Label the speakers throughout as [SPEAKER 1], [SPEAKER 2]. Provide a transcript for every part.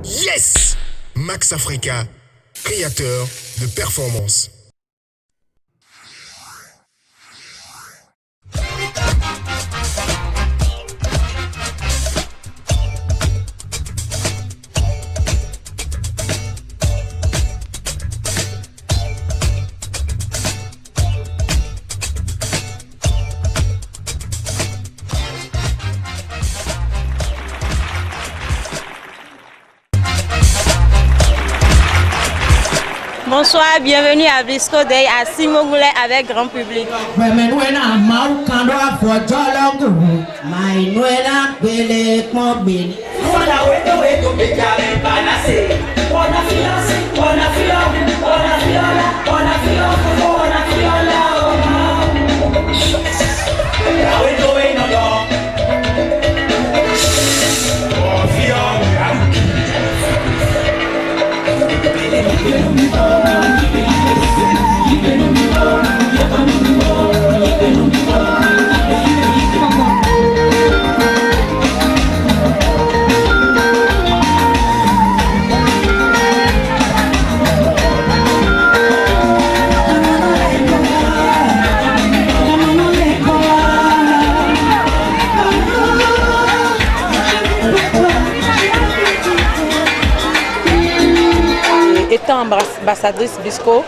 [SPEAKER 1] Yes! Max Africa, créateur de performance.
[SPEAKER 2] Bonsoir, bienvenue à Blisco Day à Simogoulet avec grand public. Étant ambassadrice Blisco,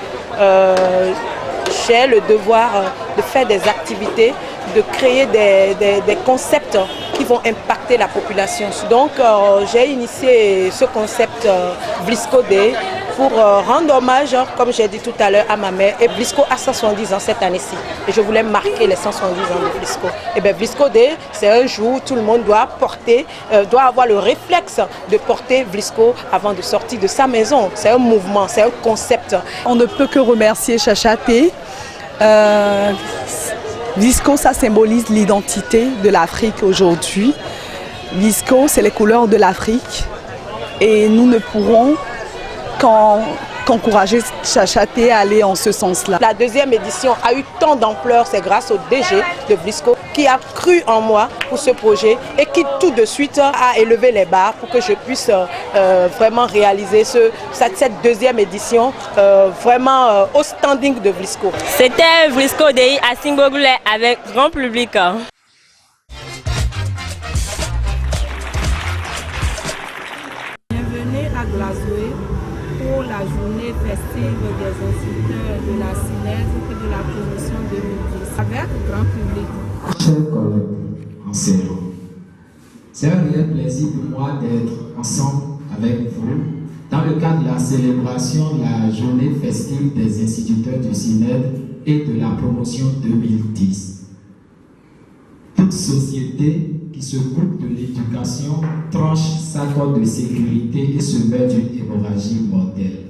[SPEAKER 2] j'ai le devoir de faire des activités, de créer des concepts qui vont impacter la population. Donc j'ai initié ce concept Blisco Day pour rendre hommage, comme j'ai dit tout à l'heure, à ma mère. Et Blisco a 170 ans cette année-ci. Et je voulais marquer les 170 ans de Blisco. Et bien Blisco Day, c'est un jour où tout le monde doit porter, doit avoir le réflexe de porter Blisco avant de sortir de sa maison. C'est un mouvement, c'est un concept.
[SPEAKER 3] On ne peut que remercier Chachaté. Blisco, ça symbolise l'identité de l'Afrique aujourd'hui. Blisco, c'est les couleurs de l'Afrique. Et nous ne pourrons qu'encourager Chachaté à aller en ce sens-là.
[SPEAKER 2] La deuxième édition a eu tant d'ampleur, c'est grâce au DG de Blisco qui a cru en moi pour ce projet et qui tout de suite a élevé les barres pour que je puisse vraiment réaliser cette deuxième édition vraiment au standing de Blisco.
[SPEAKER 4] C'était Blisco Day à Simogoulet avec grand public.
[SPEAKER 5] Bienvenue à Glasgow pour la journée festive des instituteurs de la CINES et de la promotion 2010 avec grand public.
[SPEAKER 6] Chers collègues enseignants, c'est un réel plaisir pour moi d'être ensemble avec vous dans le cadre de la célébration de la journée festive des instituteurs du CINED et de la promotion 2010. Toute société qui se coupe de l'éducation tranche sa corde de sécurité et se met d'une hémorragie mortelle.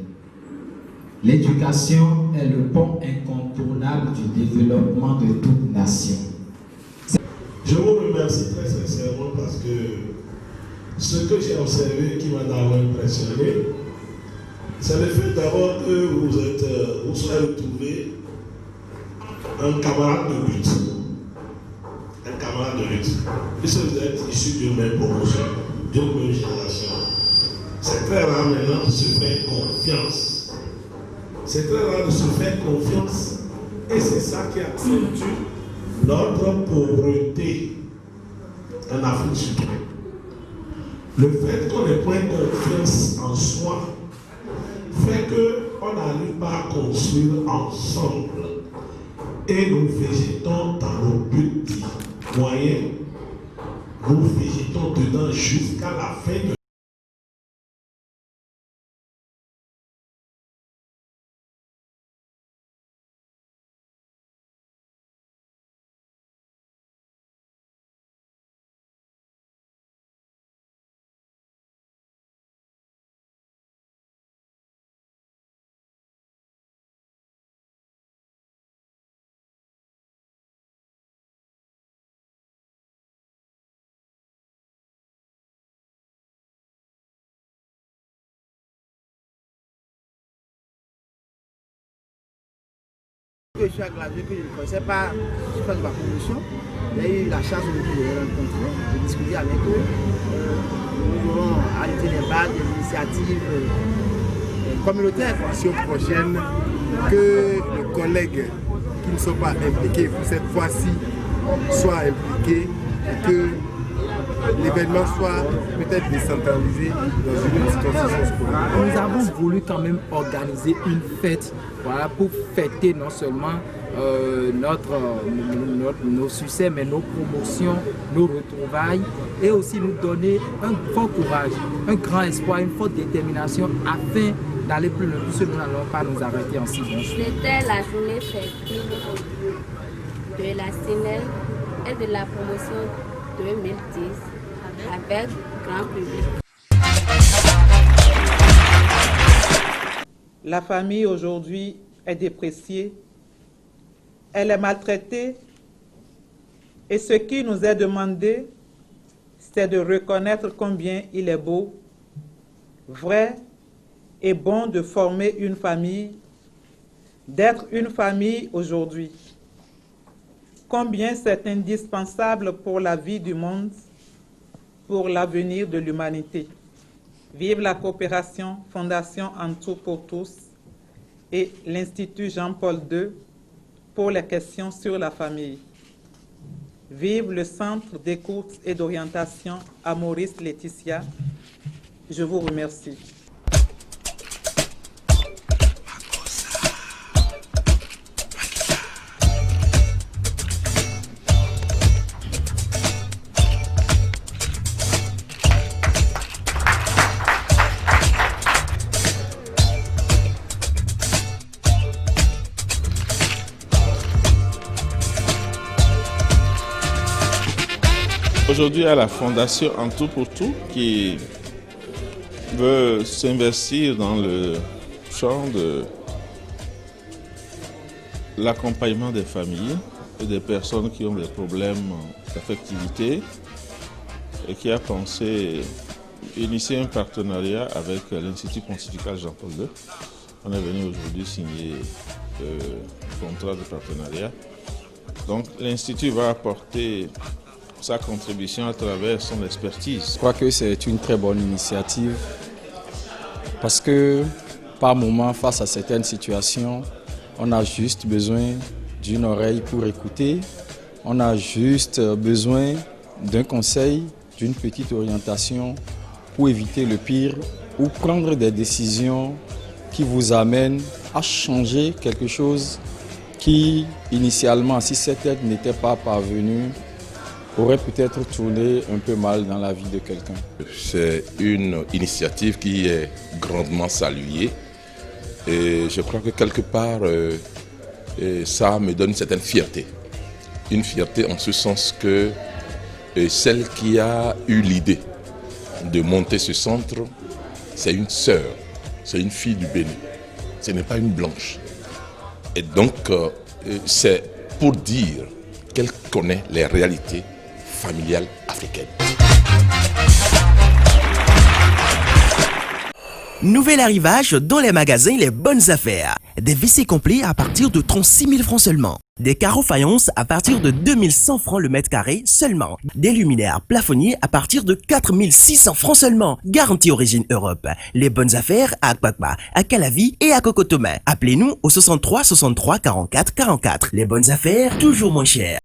[SPEAKER 6] L'éducation est le pont incontournable du développement de toute nation.
[SPEAKER 7] Je vous remercie très sincèrement parce que ce que j'ai observé qui m'a d'abord impressionné, c'est le fait d'abord que vous soyez retrouvé un camarade de lutte. Un camarade de lutte. Puisque vous êtes issus d'une même promotion, d'une même génération. C'est très rare maintenant de se faire confiance. C'est très rare de se faire confiance et c'est ça qui accentue notre pauvreté en Afrique subsaharienne. Le fait qu'on n'ait point confiance en soi fait qu'on n'arrive pas à construire ensemble et nous végétons dans nos petits moyens, nous végétons dedans jusqu'à la fin de
[SPEAKER 8] Je suis à Glasgow, que je ne connaissais pas, je fais de ma promotion. J'ai eu la chance de les rencontrer, de discuter avec eux. Nous aurons arrêté les balles des initiative communautaire. Sur prochaine, que nos collègues qui ne sont pas impliqués pour cette fois-ci soient impliqués et que l'événement soit peut-être décentralisé dans une institution scolaire.
[SPEAKER 9] Nous avons voulu quand même organiser une fête, voilà, pour fêter non seulement nos succès, mais nos promotions, nos retrouvailles, et aussi nous donner un fort courage, un grand espoir, une forte détermination afin d'aller plus loin, puisque nous n'allons pas nous arrêter en si bon chemin.
[SPEAKER 10] C'était la journée festive de la CNEL et de la promotion 2010 avec grand public.
[SPEAKER 11] La famille aujourd'hui est dépréciée, elle est maltraitée et ce qui nous est demandé, c'est de reconnaître combien il est beau, vrai et bon de former une famille, d'être une famille aujourd'hui. Combien c'est indispensable pour la vie du monde, pour l'avenir de l'humanité. Vive la coopération, Fondation En Tout pour tous et l'Institut Jean-Paul II pour les questions sur la famille. Vive le Centre d'écoute et d'orientation à Maurice Laetitia. Je vous remercie.
[SPEAKER 12] Aujourd'hui, à la Fondation En Tout pour Tout qui veut s'investir dans le champ de l'accompagnement des familles et des personnes qui ont des problèmes d'affectivité et qui a pensé initier un partenariat avec l'Institut pontifical Jean-Paul II. On est venu aujourd'hui signer le contrat de partenariat. Donc l'Institut va apporter sa contribution à travers son expertise.
[SPEAKER 13] Je crois que c'est une très bonne initiative parce que par moment, face à certaines situations, on a juste besoin d'une oreille pour écouter, on a juste besoin d'un conseil, d'une petite orientation pour éviter le pire ou prendre des décisions qui vous amènent à changer quelque chose qui, initialement, si cette aide n'était pas parvenue, aurait peut-être tourné un peu mal dans la vie de quelqu'un.
[SPEAKER 14] C'est une initiative qui est grandement saluée et je crois que quelque part ça me donne une certaine fierté. Une fierté en ce sens que celle qui a eu l'idée de monter ce centre, c'est une sœur, c'est une fille du Bénin, ce n'est pas une blanche. Et donc c'est pour dire qu'elle connaît les réalités familiale africaine.
[SPEAKER 15] Nouvel arrivage dans les magasins Les Bonnes Affaires. Des WC complets à partir de 36 000 francs seulement. Des carreaux faïence à partir de 2100 francs le mètre carré seulement. Des luminaires plafonniers à partir de 4600 francs seulement. Garantie origine Europe. Les Bonnes Affaires à Akpakpa, à Calavi et à Cocotomin. Appelez-nous au 63 63 44 44. Les Bonnes Affaires, toujours moins cher.